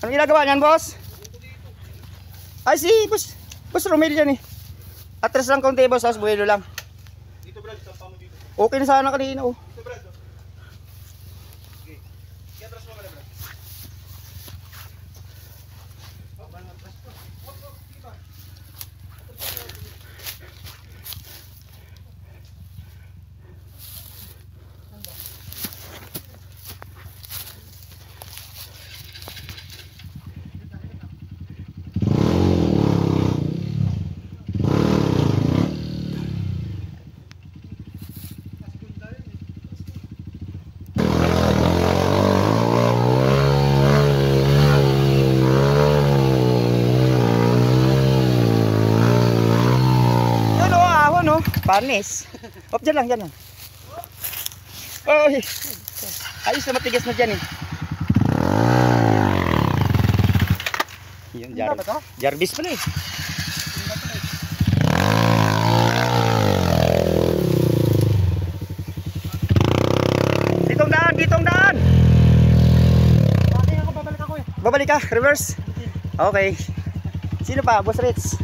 Anong ginagawa niyan, boss? Ay, si Boss Romel yan eh. Atras lang konti, boss. Tapos buhelo lang. Dito, Brad. Tampa mo dito. Okay na sana kanina, oh. Dito, Brad. Okay. Atras mo ka na, Brad. Panis. Op, dyan lang. Oy. Ayos na, matigas na dyan eh. Yun, Jarvis pala eh. Ditong daan. Babalik ako eh. Babalik ka, reverse. Okay. Sino pa? Boss Ritz.